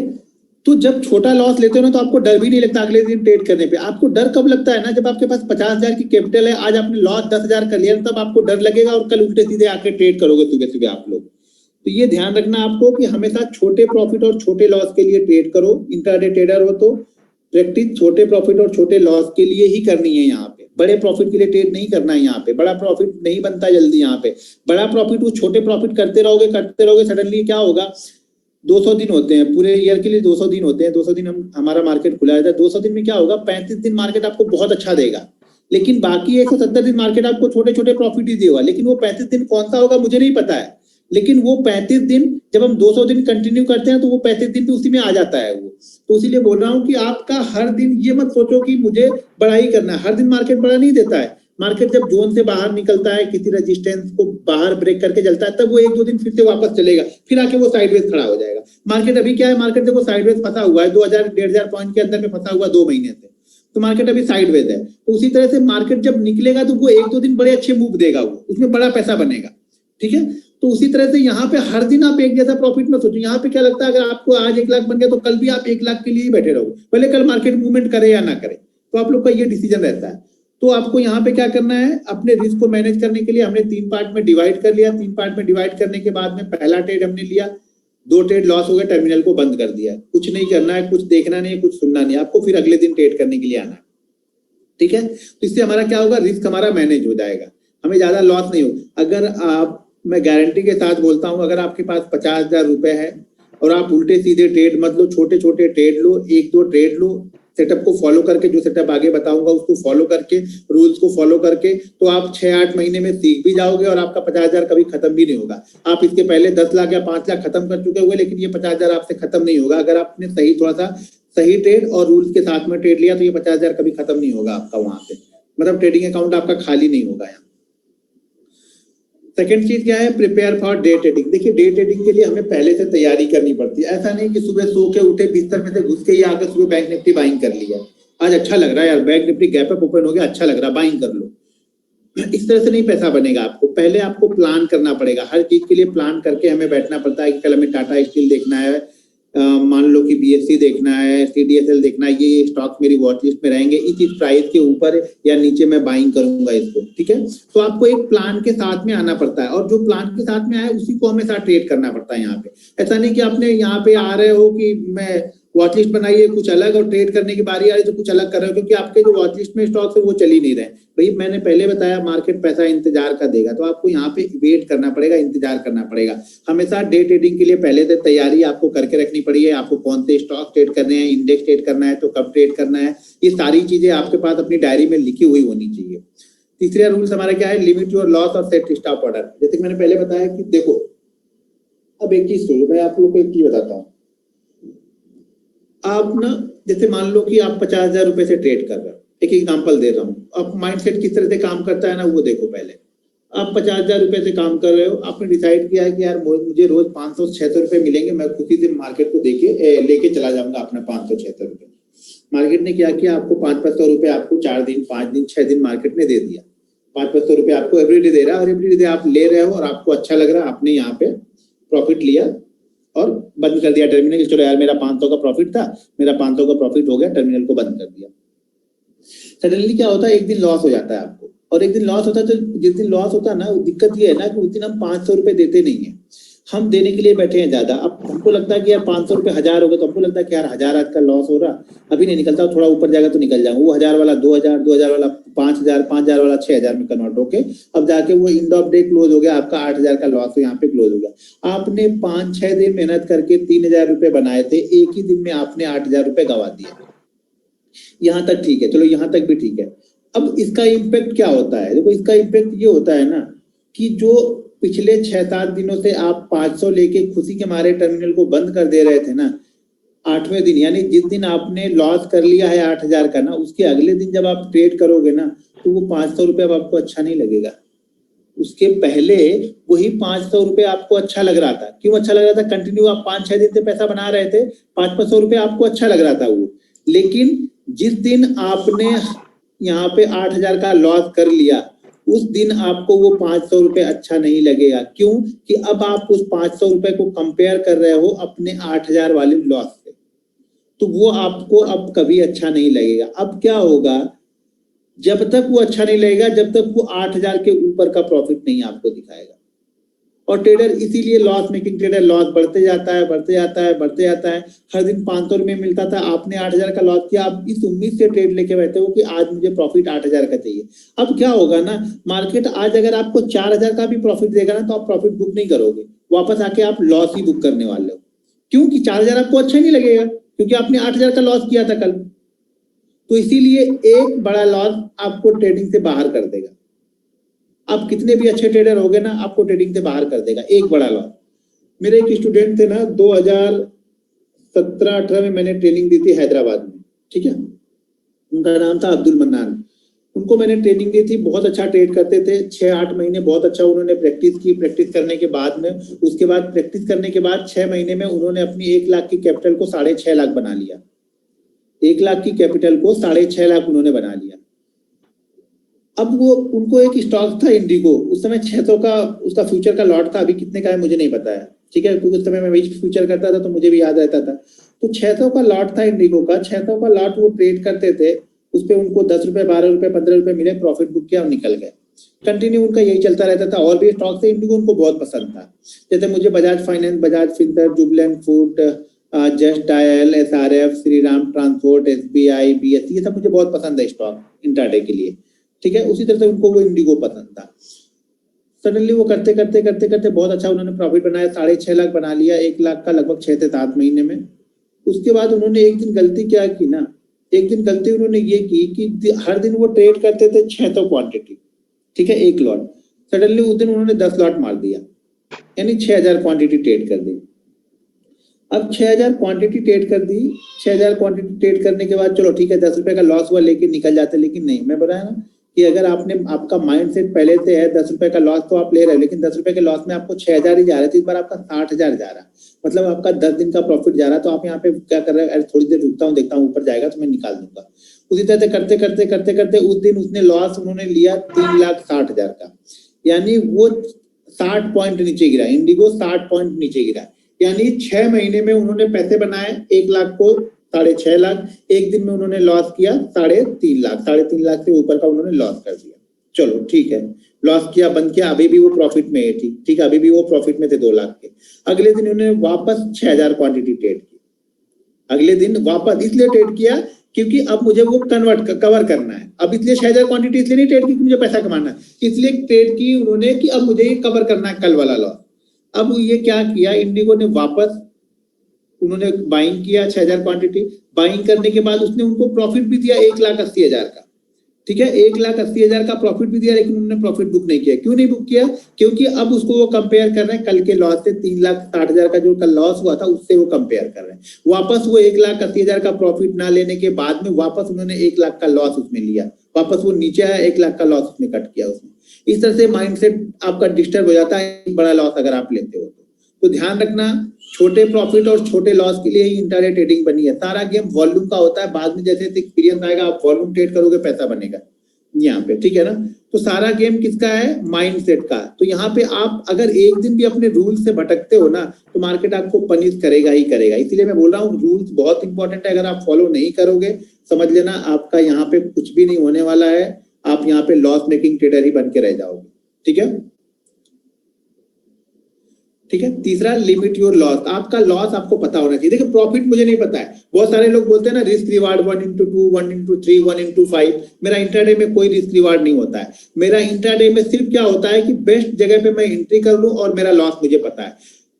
तो जब छोटा लॉस लेते हो ना तो आपको डर भी नहीं लगता अगले दिन ट्रेड करने पे। आपको डर कब लगता है ना, जब आपके पास 50,000 की कैपिटल है, आज आपने लॉस 10,000 कर लिया, तब आपको डर लगेगा और कल उल्टे सीधे आके ट्रेड करोगे सुबह सुबह आप लोग। तो ये ध्यान रखना आपको कि हमेशा छोटे प्रॉफिट और छोटे लॉस के लिए ट्रेड करो। इंट्राडे ट्रेडर हो तो प्रैक्टिस छोटे प्रॉफिट और छोटे लॉस के लिए ही करनी है। यहाँ पे बड़े प्रॉफिट के लिए ट्रेड नहीं करना है। यहाँ पे बड़ा प्रॉफिट नहीं बनता जल्दी। यहाँ पे बड़ा प्रॉफिट वो छोटे प्रॉफिट करते रहोगे, सडनली क्या होगा, 200 दिन होते हैं पूरे ईयर के लिए, 200 दिन होते हैं, 200 दिन हमारा मार्केट खुला रहता है। 200 दिन में क्या होगा, 35 दिन मार्केट आपको बहुत अच्छा देगा, लेकिन बाकी 170 दिन मार्केट आपको छोटे छोटे प्रॉफिट ही देगा। लेकिन वो 35 दिन कौन सा होगा मुझे नहीं पता है, लेकिन वो 35 दिन जब हम 200 दिन कंटिन्यू करते हैं तो वो 35 दिन भी उसी में आ जाता है वो। तो इसीलिए बोल रहा हूँ कि आपका हर दिन ये मत सोचो कि मुझे बड़ा ही करना है। हर दिन मार्केट बड़ा नहीं देता है। मार्केट जब जोन से बाहर निकलता है, किसी रेजिस्टेंस को बाहर ब्रेक करके चलता है, तब वो 1-2 दिन फिर से वापस चलेगा, फिर आके वो साइडवेज खड़ा हो जाएगा। मार्केट अभी क्या है, मार्केट देखो साइडवेज फंसा हुआ है, 2000-1500 पॉइंट के अंदर में फंसा हुआ 2 महीने से। तो मार्केट अभी साइडवेज है। तो उसी तरह से मार्केट जब निकलेगा तो वो 1-2 दिन बड़े अच्छे मूव देगा, वो उसमें बड़ा पैसा बनेगा। ठीक है, तो उसी तरह से यहाँ पे हर दिन आप एक जैसा प्रॉफिट में सोचो। यहाँ पे क्या लगता है, अगर आपको आज 1 लाख बन गया तो कल भी आप 1 लाख के लिए ही बैठे रहो, भले कल मार्केट मूवमेंट करे या ना करे। तो आप लोग का ये डिसीजन रहता है। तो आपको यहाँ पे क्या करना है, अपने रिस्क को मैनेज करने के लिए हमने 3 पार्ट में डिवाइड कर लिया। 3 पार्ट में डिवाइड करने के बाद में पहला ट्रेड हमने लिया, 2 ट्रेड लॉस हो गए, टर्मिनल को बंद कर दिया। कुछ नहीं करना है, कुछ देखना नहीं है, कुछ सुनना नहीं है आपको, फिर अगले दिन ट्रेड करने के लिए आना है। ठीक है, तो इससे हमारा क्या होगा, रिस्क हमारा मैनेज हो जाएगा, हमें ज्यादा लॉस नहीं होगा। अगर आप, मैं गारंटी के साथ बोलता हूँ, अगर आपके पास 50,000 रुपए है और आप उल्टे सीधे ट्रेड मत लो, छोटे छोटे ट्रेड लो, 1-2 ट्रेड लो, सेटअप को फॉलो करके, जो सेटअप आगे बताऊंगा उसको फॉलो करके, रूल्स को फॉलो करके, तो आप 6-8 महीने में सीख भी जाओगे और आपका 50,000 कभी खत्म भी नहीं होगा। आप इसके पहले 10 लाख या 5 लाख खत्म कर चुके हुए, लेकिन ये 50,000 आपसे खत्म नहीं होगा। अगर आपने सही, थोड़ा सा सही ट्रेड और रूल्स के साथ में ट्रेड लिया तो ये 50,000 कभी खत्म नहीं होगा आपका वहां पे, मतलब ट्रेडिंग अकाउंट आपका खाली नहीं होगा यहाँ। सेकंड चीज क्या है, प्रिपेयर फॉर डे ट्रेडिंग। देखिए, डे ट्रेडिंग के लिए हमें पहले से तैयारी करनी पड़ती है। ऐसा नहीं कि सुबह सो के उठे, बिस्तर में से घुस के ही आकर सुबह बैंक निफ्टी बाइंग कर लिया, आज अच्छा लग रहा है यार, bank Nifty gap up open हो गया, अच्छा लग रहा है, बाइंग कर लो। इस तरह से नहीं पैसा बनेगा आपको। पहले आपको प्लान करना पड़ेगा, हर चीज के लिए प्लान करके हमें बैठना पड़ता है कि कल हमें टाटा स्टील देखना है, मान लो कि बीएससी देखना है, सीडीएसएल देखना है, ये स्टॉक मेरी वॉच लिस्ट में रहेंगे, इस प्राइस के ऊपर या नीचे मैं बाइंग करूंगा इसको। ठीक है, तो आपको एक प्लान के साथ में आना पड़ता है, और जो प्लान के साथ में आए उसी को हमेशा ट्रेड करना पड़ता है। यहाँ पे ऐसा नहीं कि आपने यहाँ पे आ रहे हो कि मैं वॉच लिस्ट बनाइए कुछ अलग और ट्रेड करने की बारी आ रही तो कुछ अलग कर रहे हो, क्योंकि आपके जो वॉच लिस्ट में स्टॉक्स है वो चल ही नहीं रहे। भाई मैंने पहले बताया, मार्केट पैसा इंतजार का देगा, तो आपको यहाँ पे वेट करना पड़ेगा, इंतजार करना पड़ेगा। हमेशा डे ट्रेडिंग के लिए पहले से तैयारी आपको करके रखनी पड़ी है। आपको कौन से स्टॉक ट्रेड करने हैं, इंडेक्स ट्रेड करना है तो कब ट्रेड करना है, ये सारी चीजें आपके पास अपनी डायरी में लिखी हुई होनी चाहिए। तीसरा रूल्स हमारा क्या है, लिमिट योर लॉस और सेट स्टॉप ऑर्डर। जैसे मैंने पहले बताया कि देखो, अब एक चीज सुनो, मैं आप लोग को एक चीज बताता हूँ। आप ना, जैसे मान लो कि आप 50,000 रुपए से ट्रेड कर रहे हो, एक एग्जांपल दे रहा हूँ। आप माइंडसेट किस तरह से काम करता है ना, वो देखो। पहले आप 50,000 रुपए से काम कर रहे हो, आपने डिसाइड किया है कि यार मुझे रोज 500-600 रुपए मिलेंगे, मैं खुशी से मार्केट को लेके चला जाऊंगा अपना 500-600 रुपए। मार्केट ने क्या किया, आपको 500-500 रुपए आपको 4 दिन, 5 दिन, 6 दिन मार्केट ने दे दिया। 500-500 रुपए आपको एवरीडे दे रहा है, और एवरीडे आप ले रहे हो और आपको अच्छा लग रहा है, आपने यहाँ पे प्रॉफिट लिया और बंद कर दिया टर्मिनल। चलो यार, मेरा 500 का प्रॉफिट था, मेरा 500 का प्रॉफिट हो गया, टर्मिनल को बंद कर दिया। सडनली क्या होता है, एक दिन लॉस हो जाता है आपको, और एक दिन लॉस होता है। तो जिस दिन लॉस होता है ना, दिक्कत ये है ना कि उस दिन हम 500 रुपए देते नहीं है, हम देने के लिए बैठे हैं ज्यादा। अब हमको लगता है कि यार 500 रुपए 1000 हो गए, तो हमको लगता है कि यार 1000 आज का लॉस हो रहा, अभी नहीं निकलता, थोड़ा ऊपर जाएगा तो निकल जाऊंगा। वो 1000 वाला 2000, 2000 वाला 5000, 5000 वाला 6000 में कन्वर्ट होके अब जाके वो एंड ऑफ डे क्लोज हो गया, आपका 8000 का लॉस यहाँ पे क्लोज हो गया। आपने 5-6 दिन मेहनत करके 3000 रुपए बनाए थे, एक ही दिन में आपने 8000 रुपए गवा दिए। यहाँ तक ठीक है, चलो यहाँ तक भी ठीक है। अब इसका इम्पैक्ट क्या होता है, देखो इसका इम्पैक्ट ये होता है ना कि जो पिछले 6-7 दिनों से आप 500 लेके खुशी के मारे टर्मिनल को बंद कर दे रहे थे ना, 8वें दिन यानी जिस दिन आपने लॉस कर लिया है 8000 का ना, उसके अगले दिन जब आप ट्रेड करोगे ना, तो वो 500 रुपए अब आपको अच्छा नहीं लगेगा। उसके पहले वही 500 रुपए आपको अच्छा लग रहा था। क्यों अच्छा लग रहा था, कंटिन्यू आप 5-6 दिन से पैसा बना रहे थे, 500 रुपए आपको अच्छा लग रहा था वो। लेकिन जिस दिन आपने यहाँ पे 8000 का लॉस कर लिया, उस दिन आपको वो 500 रुपए अच्छा नहीं लगेगा। क्यों कि अब आप उस 500 रुपए को कंपेयर कर रहे हो अपने 8000 वाले लॉस से। तो वो आपको अब कभी अच्छा नहीं लगेगा। अब क्या होगा, जब तक वो अच्छा नहीं लगेगा, जब तक वो 8,000 के ऊपर का प्रॉफिट नहीं आपको दिखाएगा। और ट्रेडर इसीलिए लॉस मेकिंग ट्रेडर, लॉस बढ़ते जाता है, बढ़ते जाता है, बढ़ते जाता है। हर दिन 500 रुपये मिलता था, आपने 8,000 का लॉस किया, आप इस उम्मीद से ट्रेड लेके बैठे हो कि आज मुझे प्रॉफिट 8,000 का चाहिए। अब क्या होगा ना, मार्केट आज अगर आपको 4,000 का भी प्रॉफिट देगा ना, तो आप प्रॉफिट बुक नहीं करोगे, वापस आके आप लॉस ही बुक करने वाले हो। क्योंकि 4,000 आपको अच्छा नहीं लगेगा, क्योंकि आपने 8,000 का लॉस किया था कल। तो इसीलिए एक बड़ा लॉस आपको ट्रेडिंग से बाहर कर देगा। आप कितने भी अच्छे ट्रेडर होगे ना, आपको ट्रेडिंग से बाहर कर देगा एक बड़ा लॉस। मेरे एक स्टूडेंट थे ना, 2017-18 में मैंने ट्रेनिंग दी थी हैदराबाद में, ठीक है। उनका नाम था अब्दुल मन्नान। उनको मैंने ट्रेनिंग दी थी, बहुत अच्छा ट्रेड करते थे, 6-8 महीने बहुत अच्छा उन्होंने प्रैक्टिस की। प्रैक्टिस करने के बाद में, उसके बाद प्रैक्टिस करने के बाद 6 महीने में उन्होंने अपनी 1 लाख की कैपिटल को 6.5 लाख बना लिया। 1 लाख की कैपिटल को 6.5 लाख उन्होंने बना लिया। अब वो, उनको एक स्टॉक था इंडिगो, उस समय 600 का उसका फ्यूचर का लॉट था, अभी कितने का है मुझे नहीं पता है, ठीक है, क्योंकि उस समय मैं वही फ्यूचर करता था तो मुझे भी याद रहता था। तो 600 का लॉट था इंडिगो का, 600 का लॉट वो ट्रेड करते थे, उस पर उनको 10 रुपए, 12 रुपए, 15 रुपए मिले, प्रॉफिट बुक किया और निकल गए। कंटिन्यू उनका यही चलता रहता था। और भी स्टॉक से इंडिगो उनको बहुत पसंद था, जैसे मुझे Bajaj finance, Bajaj Finserv, Jubilant food, just dial, SRF, Shriram transport, SBI, BSE, ये सब मुझे बहुत पसंद है स्टॉक इंट्राडे के लिए, ठीक है। उसी तरह से उनको वो इंडिगो पसंद था। सडनली वो करते करते करते करते बहुत अच्छा उन्होंने प्रॉफिट बनाया, 6.5 लाख बना लिया 1 लाख का, लगभग 6 से 7 महीने में। उसके बाद उन्होंने एक दिन गलती क्या की ना, एक दिन गलती उन्होंने ये की कि हर दिन वो ट्रेड करते थे 600 क्वांटिटी, ठीक है, 1 लॉट। सडनली उस दिन उन्होंने 10 लॉट मार दिया, यानी 6,000 क्वांटिटी ट्रेड कर दी। अब 6,000 क्वांटिटी ट्रेड कर दी, 6,000 क्वांटिटी ट्रेड करने के बाद चलो ठीक है, 10 रुपए का लॉस हुआ, लेके निकल जाते। लेकिन नहीं, मैं बताया ना कि अगर आपने, आपका माइंडसेट पहले से है 10 रुपए का लॉस तो आप ले रहे हो, लेकिन 10 रुपए के लॉस में आपको 6,000 ही जा रहा है, तो इस बार आपका 60,000 जा रहा है, मतलब आपका 10 दिन का प्रॉफिट जा रहा है। तो आप यहाँ पे क्या कर रहे हैं, थोड़ी देर रुकता हूँ, देखता हूँ ऊपर जाएगा तो मैं निकाल दूंगा। उसी तरह से करते करते करते करते उस दिन उसने लॉस उन्होंने लिया 3,60,000 का, यानी वो 60 पॉइंट नीचे गिरा, इंडिगो 60 पॉइंट नीचे गिरा। यानी 6 महीने में उन्होंने पैसे बनाए 1 लाख को 6.5 लाख, एक दिन में उन्होंने लॉस किया 3.5 लाख, 3.5 लाख से ऊपर का उन्होंने लॉस कर दिया। चलो ठीक है, लॉस किया, बंद किया, अभी भी वो प्रॉफिट में है, ठीक है, अभी भी वो प्रॉफिट में थे 2 लाख के। अगले दिन उन्होंने वापस 6,000 क्वांटिटी ट्रेड की, अगले दिन वापस इसलिए ट्रेड किया क्योंकि अब मुझे वो कवर करना है। अब इसलिए 6,000 क्वांटिटी इसलिए नहीं ट्रेड की मुझे पैसा कमाना है, इसलिए ट्रेड की उन्होंने कि अब मुझे कवर करना है कल वाला लॉस। अब ये क्या किया, इंडिगो ने वापस उन्होंने बाइंग किया 6,000 क्वांटिटी, बाइंग करने के बाद उसने उनको प्रॉफिट भी दिया 1,80,000 का, ठीक है, 1,80,000 का प्रॉफिट भी दिया, लेकिन उन्होंने प्रॉफिट बुक नहीं किया। क्यों नहीं बुक किया, क्योंकि अब उसको वो कंपेयर कर रहे हैं कल के लॉस से, 3,60,000 का जो कल लॉस हुआ था उससे वो कंपेयर कर रहे हैं। वापस वो 1,80,000 का प्रॉफिट ना लेने के बाद में वापस उन्होंने 1 लाख का लॉस उसमें लिया, वापस वो नीचे आया, 1 लाख का लॉस उसने कट किया उसमें। इस तरह से माइंडसेट आपका डिस्टर्ब हो जाता है बड़ा लॉस अगर आप लेते हो तो ध्यान रखना, छोटे प्रॉफिट और छोटे लॉस के लिए ही इंट्राडे ट्रेडिंग बनी है। सारा गेम वॉल्यूम का होता है, बाद में जैसे एक्सपीरियंस आएगा आप वॉल्यूम ट्रेड करोगे, पैसा बनेगा यहाँ पे, ठीक है ना। तो सारा गेम किसका है, माइंडसेट का। तो यहाँ पे आप अगर एक दिन भी अपने रूल से भटकते हो ना, तो मार्केट आपको पनिश करेगा ही करेगा। इसलिए मैं बोल रहा हूँ रूल्स बहुत इंपॉर्टेंट है, अगर आप फॉलो नहीं करोगे समझ लेना आपका यहाँ पे कुछ भी नहीं होने वाला है, आप यहाँ पे लॉस मेकिंग ट्रेडर ही बन के रह जाओगे, ठीक है, ठीक है। तीसरा, लिमिट योर लॉस। आपका लॉस आपको पता होना चाहिए। देखिए प्रॉफिट मुझे नहीं पता है, बहुत सारे लोग बोलते हैं ना रिस्क रिवार्ड 1:2, 1:3, 1:5। मेरा इंट्राडे में कोई रिस्क रिवार्ड नहीं होता है। मेरा इंट्राडे में सिर्फ क्या होता है कि बेस्ट जगह पे मैं एंट्री कर लूं और मेरा लॉस मुझे पता है।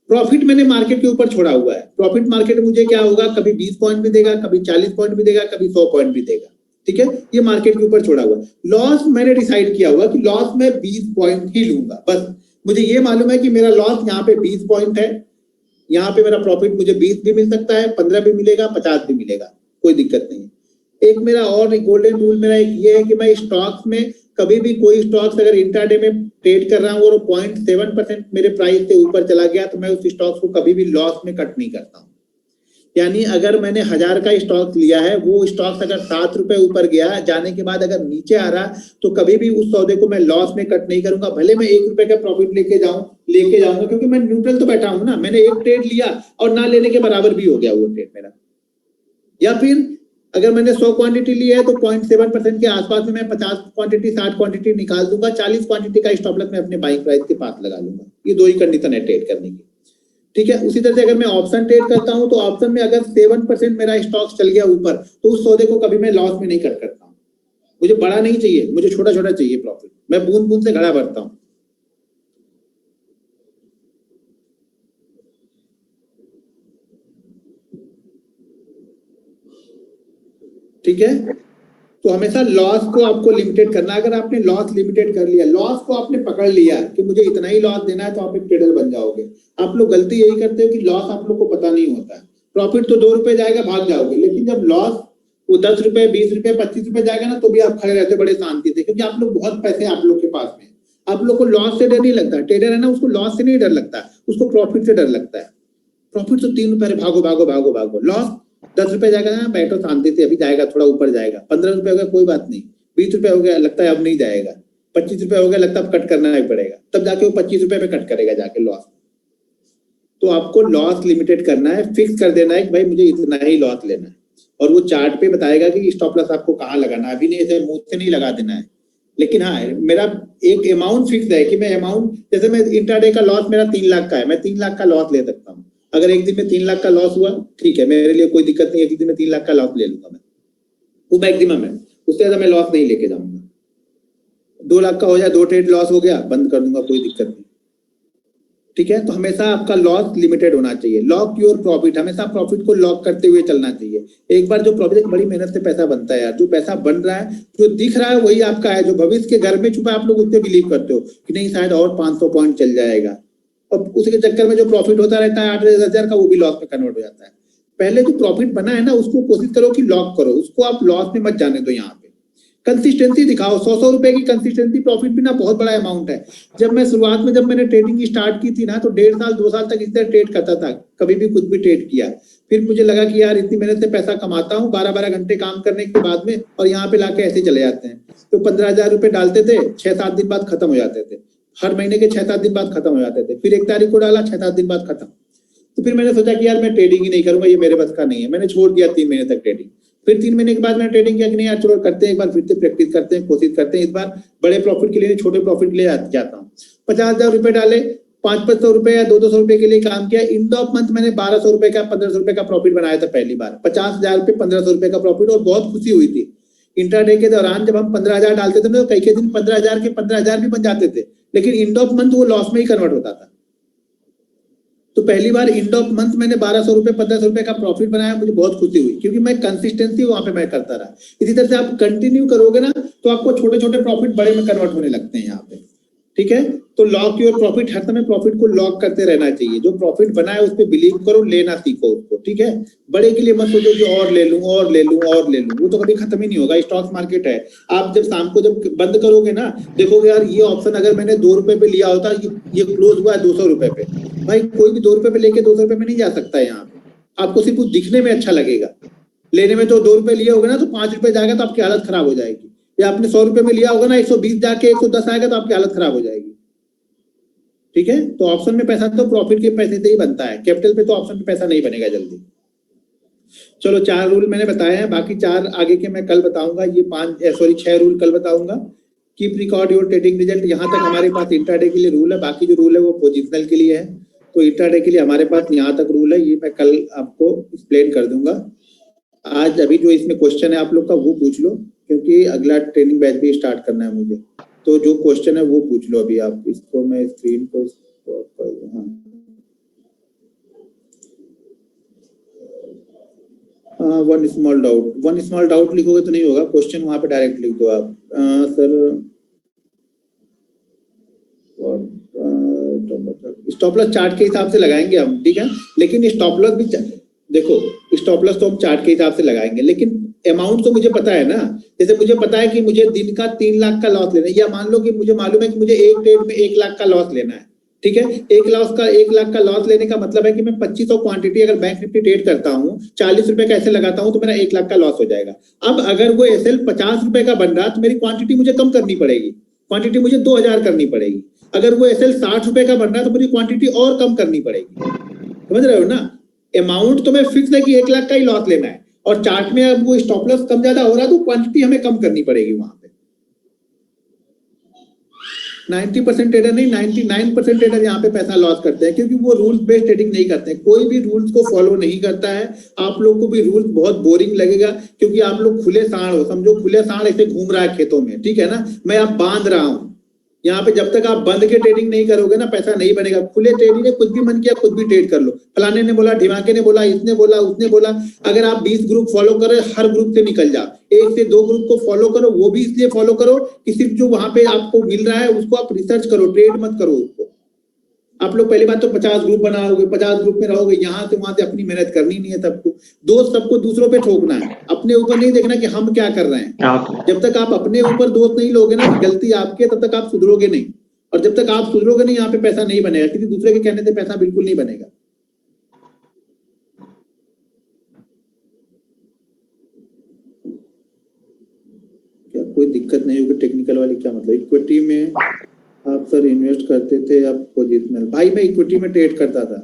प्रॉफिट मैंने मार्केट के ऊपर छोड़ा हुआ है। प्रॉफिट मार्केट मुझे क्या होगा, कभी 20 पॉइंट भी देगा, कभी 40 पॉइंट भी देगा, कभी 100 पॉइंट भी देगा, ठीक है, ये मार्केट के ऊपर छोड़ा हुआ है। लॉस मैंने डिसाइड किया हुआ कि लॉस मैं 20 पॉइंट ही लूंगा, बस मुझे ये मालूम है कि मेरा लॉस यहाँ पे 20 पॉइंट है, यहाँ पे मेरा प्रॉफिट मुझे 20 भी मिल सकता है, 15 भी मिलेगा, 50 भी मिलेगा, कोई दिक्कत नहीं है। एक मेरा और गोल्डन रूल मेरा एक ये है कि मैं स्टॉक्स में कभी भी कोई स्टॉक्स अगर इंट्राडे में ट्रेड कर रहा हूँ और 0.7% मेरे प्राइस से ऊपर चला गया तो मैं उस स्टॉक्स को कभी भी लॉस में कट नहीं करता हूँ। यानी अगर मैंने 1,000 का स्टॉक लिया है, वो स्टॉक अगर 7 रुपए ऊपर गया, जाने के बाद अगर नीचे आ रहा तो कभी भी उस सौदे को मैं लॉस में कट नहीं करूंगा, भले मैं 1 रुपए का प्रॉफिट लेके जाऊंगा, क्योंकि मैं न्यूट्रल तो बैठा हूं ना, मैंने एक ट्रेड लिया और ना लेने के बराबर भी हो गया वो ट्रेड मेरा। या फिर अगर मैंने 100 क्वांटिटी ली है तो 0.7% के आसपास में मैं 50 क्वांटिटी 60 क्वांटिटी निकाल दूंगा, 40 क्वांटिटी का स्टॉप लॉस मैं अपने बाइंग प्राइस के पास लगा लूंगा। ये दो ही कंडीशन है ट्रेड करने की, ठीक है। उसी तरह से अगर मैं ऑप्शन ट्रेड करता हूं तो ऑप्शन में अगर 7% मेरा स्टॉक चल गया ऊपर तो उस सौदे को कभी मैं लॉस में नहीं करता हूं। मुझे बड़ा नहीं चाहिए, मुझे छोटा छोटा चाहिए प्रॉफिट। मैं बूंद बूंद से घड़ा भरता हूं, ठीक है। तो हमेशा लॉस को आपको लिमिटेड करना है। अगर आपने लॉस लिमिटेड कर लिया, लॉस को आपने पकड़ लिया कि मुझे इतना ही लॉस देना है, तो आप एक ट्रेडर बन जाओगे। आप लोग गलती यही करते हो कि लॉस आप लोग को पता नहीं होता है। प्रॉफिट तो 2 रुपए जाएगा, भाग जाओगे, लेकिन जब लॉस वो 10 रुपए 20 रुपए 25 रुपए जाएगा ना, तो भी आप खड़े रहते बड़े शांति से, क्योंकि आप लोग बहुत पैसे आप लोग के पास में। आप लोग को लॉस से डर नहीं लगता। ट्रेडर है ना, उसको लॉस से नहीं डर लगता, उसको प्रॉफिट से डर लगता है। प्रॉफिट तो 3 रुपए, भागो भागो भागो भागो। लॉस 10 रुपए जाएगा ना, बैठो शांति से, अभी जाएगा, थोड़ा ऊपर जाएगा। 15 रुपए हो गया, कोई बात नहीं। 20 रुपए हो गया, लगता है अब नहीं जाएगा। 25 रुपए हो गया, लगता है अब कट करना ही पड़ेगा, तब जाके वो 25 रुपए पे कट करेगा जाके लॉस। तो आपको लॉस लिमिटेड करना है, फिक्स कर देना है कि भाई मुझे इतना ही लॉस लेना है, और वो चार्ट पे बताएगा कि स्टॉप लॉस आपको कहाँ लगाना है। अभी नहीं, ऐसे मुंह से नहीं लगा देना है। लेकिन हाँ, मेरा एक अमाउंट फिक्स है कि मैं अमाउंट, जैसे मैं इंट्राडे का लॉस मेरा 3 लाख का है, मैं 3 लाख का लॉस ले सकता हूँ। अगर एक दिन में 3 लाख का लॉस हुआ, ठीक है, मेरे लिए कोई दिक्कत नहीं। एक दिन में 3 लाख का लॉस ले लूंगा मैं, वो मैक्सिमम है, उससे ज्यादा मैं लॉस नहीं लेके जाऊंगा। 2 लाख का हो जाए, 2 ट्रेड लॉस हो गया, बंद कर दूंगा, कोई दिक्कत नहीं, ठीक है। तो हमेशा आपका लॉस लिमिटेड होना चाहिए। लॉक योर प्रॉफिट, हमेशा प्रॉफिट को लॉक करते हुए चलना चाहिए। एक बार जो प्रॉफिट, बड़ी मेहनत से पैसा बनता है यार, जो पैसा बन रहा है, जो दिख रहा है वही आपका है। जो भविष्य के घर में छुपा है, आप लोग उस पर बिलीव करते हो कि नहीं शायद और 500 पॉइंट चल जाएगा, और उसके चक्कर में जो प्रॉफिट होता रहता है 8-10 हजार का, वो भी लॉस में कन्वर्ट हो जाता है। पहले जो प्रॉफिट बना है ना, उसको कोशिश करो कि लॉक करो, उसको आप लॉस में मत जाने दो। यहाँ पे कंसिस्टेंसी दिखाओ। 100 रुपए की कंसिस्टेंसी प्रॉफिट भी ना बहुत बड़ा अमाउंट है। जब मैं शुरुआत में, जब मैंने ट्रेडिंग स्टार्ट की थी ना, तो 1.5 साल 2 साल तक इस तरह ट्रेड करता था, कभी भी कुछ भी ट्रेड किया। फिर मुझे लगा कि यार इतनी मेहनत से पैसा कमाता हूँ 12-12 घंटे काम करने के बाद में, और यहाँ पे लाके ऐसे चले जाते हैं। तो 15,000 रुपए डालते थे, 6-7 दिन बाद खत्म हो जाते थे। हर महीने के 6-7 दिन बाद खत्म हो जाते थे। फिर 1 तारीख को डाला, 6-7 दिन बाद खत्म। तो फिर मैंने सोचा कि यार मैं ट्रेडिंग ही नहीं करूंगा, ये मेरे बस का नहीं है। मैंने छोड़ दिया 3 महीने तक ट्रेडिंग। फिर 3 महीने के बाद मैंने ट्रेडिंग किया कि नहीं यार चलो करते हैं, एक बार फिर से प्रैक्टिस करते हैं, कोशिश करते हैं। इस बार बड़े प्रॉफिट के लिए, छोटे प्रॉफिट के लिए जाता हूँ। 50,000 रुपए डाले, 500 रुपए या 200 रुपए के लिए काम किया। एंड ऑफ मंथ मैंने 1200 रुपए का 1500 रुपए का प्रॉफिट बनाया था पहली बार। 50,000 पे 1500 रुपए का प्रॉफिट, और बहुत खुशी हुई थी। इंट्राडे के दौरान जब हम 15,000 डालते थे ना, तो कई कई दिन 15,000 के 15,000 भी बन जाते थे, लेकिन एंड ऑफ मंथ वो लॉस में ही कन्वर्ट होता था। तो पहली बार एंड ऑफ मंथ मैंने 1200 रुपए 1500 रुपए का प्रॉफिट बनाया, मुझे बहुत खुशी हुई, क्योंकि मैं कंसिस्टेंसी वहां पे मैं करता रहा। इसी तरह से आप कंटिन्यू करोगे ना, तो आपको छोटे छोटे प्रॉफिट बड़े में कन्वर्ट होने लगते हैं यहाँ पे, ठीक है। तो लॉक योर प्रॉफिट, हर समय प्रॉफिट को लॉक करते रहना चाहिए। जो प्रॉफिट बना है उस पर बिलीव करो, लेना सीखो उसको, ठीक है। बड़े के लिए मत सोचो कि और ले लूं और ले लूं और ले लूं, वो तो कभी खत्म ही नहीं होगा। स्टॉक मार्केट है। आप जब शाम को जब बंद करोगे ना, देखोगे यार ये ऑप्शन अगर मैंने 2 रुपए पे लिया होता, ये क्लोज हुआ है 200 रुपए पे। भाई कोई भी 2 रुपए पे लेके 200 रुपए में नहीं जा सकता है। यहाँ पे आपको सिर्फ दिखने में अच्छा लगेगा, लेने में तो 2 रुपए लिए होगा ना, तो 5 रुपए जाएगा तो आपकी हालत खराब हो जाएगी। या आपने 100 रुपए में लिया होगा ना, 120 जाके 110 आएगा तो आपकी हालत खराब हो जाएगी, ठीक है। तो ऑप्शन में पैसा तो प्रॉफिट के पैसे से ही बनता है, कैपिटल पे तो ऑप्शन में पैसा नहीं बनेगा जल्दी। चलो 4 रूल मैंने बताए हैं, बाकी 4 आगे के मैं कल बताऊंगा। ये 6 रूल कल बताऊंगा। Keep record your trading result. यहाँ तक हमारे पास इंट्राडे के लिए रूल है, बाकी जो रूल है वो पोजिशनल के लिए है। तो इंट्राडे के लिए हमारे पास यहाँ तक रूल है, ये मैं कल आपको एक्सप्लेन कर दूंगा। आज अभी जो इसमें क्वेश्चन है आप लोग का वो पूछ लो, क्योंकि अगला ट्रेनिंग बैच भी स्टार्ट करना है मुझे। तो जो क्वेश्चन है वो पूछ लो अभी आप। इसको मैं स्क्रीन को वन स्मॉल डाउट लिखोगे तो नहीं होगा, क्वेश्चन वहां पे डायरेक्ट लिख दो आप। सर स्टॉप लॉस चार्ट के हिसाब से लगाएंगे हम, ठीक है। लेकिन स्टॉप लॉस भी देखो, स्टॉप लॉस तो हम चार्ट के हिसाब से लगाएंगे, लेकिन अमाउंट तो मुझे पता है ना। जैसे मुझे पता है कि मुझे दिन का 3 लाख का लॉस लेना है, या मान लो कि मुझे मालूम है कि मुझे एक ट्रेड में 1 लाख का लॉस लेना है, ठीक है। 1 लाख का लॉस लेने का मतलब है कि मैं 2500 क्वांटिटी अगर बैंक निफ्टी ट्रेड करता हूँ, 40 रुपए का ऐसे लगाता हूँ, तो मेरा 1 लाख का लॉस हो जाएगा। अब अगर वो एसएल 50 रुपए का बन रहा, तो मेरी क्वांटिटी मुझे कम करनी पड़ेगी, क्वांटिटी मुझे 2000 करनी पड़ेगी। अगर वो एसएल 60 रुपए का बन रहा, तो मुझे क्वांटिटी और कम करनी पड़ेगी। समझ रहे हो ना। अमाउंट तो मैं फिक्स है कि 1 लाख का ही लॉस लेना है, और चार्ट में अब वो स्टॉप लॉस कम ज्यादा हो रहा है तो क्वांटिटी हमें कम करनी पड़ेगी वहां पे। 90% ट्रेडर नहीं, 99% ट्रेडर यहाँ पे पैसा लॉस करते हैं, क्योंकि वो रूल्स बेस्ड ट्रेडिंग नहीं करते हैं। कोई भी रूल्स को फॉलो नहीं करता है। आप लोग को भी रूल्स बहुत बोरिंग लगेगा, क्योंकि आप लोग खुले सांड हो, समझो खुले सांड ऐसे घूम रहा है खेतों में, ठीक है ना। मैं आप बांध रहा हूँ यहाँ पे, जब तक आप बंद के ट्रेडिंग नहीं करोगे ना, पैसा नहीं बनेगा। खुले ट्रेडिंग ने कुछ भी मन किया कुछ भी ट्रेड कर लो, फलाने ने बोला, ढिमाके ने बोला, इसने बोला, उसने बोला। अगर आप 20 ग्रुप फॉलो करो, हर ग्रुप से निकल जाओ, 1 से 2 ग्रुप को फॉलो करो। वो भी इसलिए फॉलो करो कि सिर्फ जो वहां पे आपको मिल रहा है उसको आप रिसर्च करो, ट्रेड मत करो उसको। आप लोग पहली बात तो 50 ग्रुप बनाओगे, 50 ग्रुप में रहोगे, यहाँ से वहां से अपनी मेहनत करनी नहीं है। सबको दोस्त, सबको दूसरों पे ठोकना है, अपने ऊपर नहीं देखना कि हम क्या कर रहे हैं। जब तक आप अपने ऊपर दोस्त नहीं लोगे ना, गलती आपकी है, तब तक आप सुधरोगे नहीं। और जब तक आप सुधरोगे नहीं, यहाँ पे पैसा नहीं बनेगा। किसी दूसरे के कहने से पैसा बिल्कुल नहीं बनेगा। क्या कोई दिक्कत नहीं होगी? टेक्निकल वाली क्या मतलब? इक्विटी में आप सर इन्वेस्ट करते थे, अब पोजिशनल? भाई मैं इक्विटी में ट्रेड करता था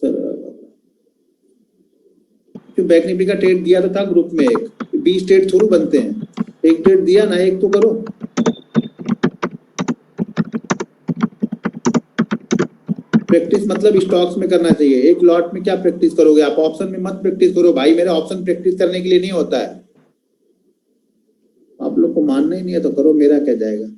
सर। क्यों? बैंक निफ्टी का ट्रेड दिया तो था ग्रुप में, एक 20 ट्रेड थोड़ू बनते हैं, एक ट्रेड दिया ना, एक तो करो। प्रैक्टिस मतलब स्टॉक्स में करना चाहिए। एक लॉट में क्या प्रैक्टिस करोगे आप? ऑप्शन में मत प्रैक्टिस करो भाई, मेरा ऑप्शन प्रैक्टिस करने के लिए नहीं होता है। आप लोग को मानना ही नहीं है तो करो, मेरा क्या जाएगा।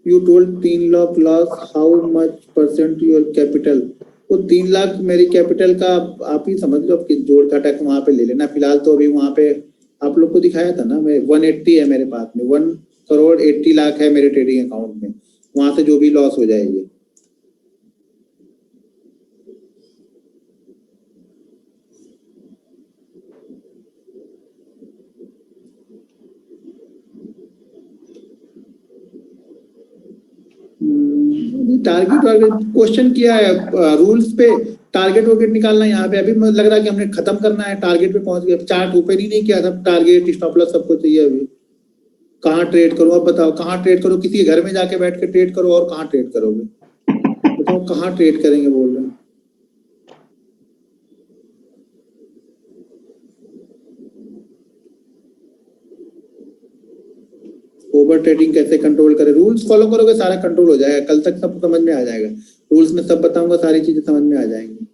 You told 3 lakh loss, how much percent your capital? वो 3 लाख मेरी कैपिटल का आप ही समझ लो, कि जोड़ घटाक वहां पे ले लेना। फिलहाल तो अभी वहां पे आप लोग को दिखाया था ना, मैं 180 है मेरे पास में, 1 करोड़ 80 लाख है मेरे ट्रेडिंग अकाउंट में। वहां से जो भी लॉस हो जाएगी। टारगेट क्वेश्चन किया है रूल्स पे, टारगेट वर्गेट निकालना है यहाँ पे। अभी मुझे लग रहा है कि हमने खत्म करना है, टारगेट पे पहुंच गया। चार्ट ओपन ही नहीं किया, सब टारगेट स्टॉप लॉस सबको चाहिए। अभी कहाँ ट्रेड करो? अब बताओ कहाँ ट्रेड करो? किसी घर में जाके बैठ के ट्रेड करो, और कहाँ ट्रेड करोगे? बताओ कहाँ ट्रेड करेंगे बोल रहे हैं। ओवर ट्रेडिंग कैसे कंट्रोल करें? रूल्स फॉलो करोगे सारा कंट्रोल हो जाएगा। कल तक सब समझ में आ जाएगा, रूल्स में सब बताऊंगा, सारी चीजें समझ में आ जाएंगी।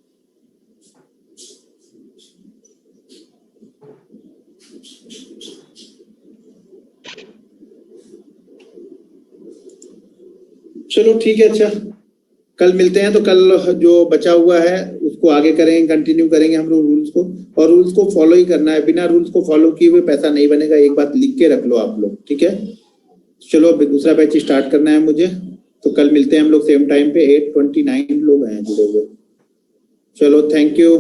चलो ठीक है, अच्छा कल मिलते हैं। तो कल जो बचा हुआ है उसको आगे करेंगे, कंटिन्यू करेंगे हम लोग रूल्स को। और रूल्स को फॉलो ही करना है, बिना रूल्स को फॉलो किए हुए पैसा नहीं बनेगा। एक बात लिख के रख लो आप लोग, ठीक है। चलो अभी दूसरा बैच स्टार्ट करना है मुझे, तो कल मिलते हैं हम लोग सेम टाइम पे। 829 लोग हैं जुड़े हुए। चलो थैंक यू।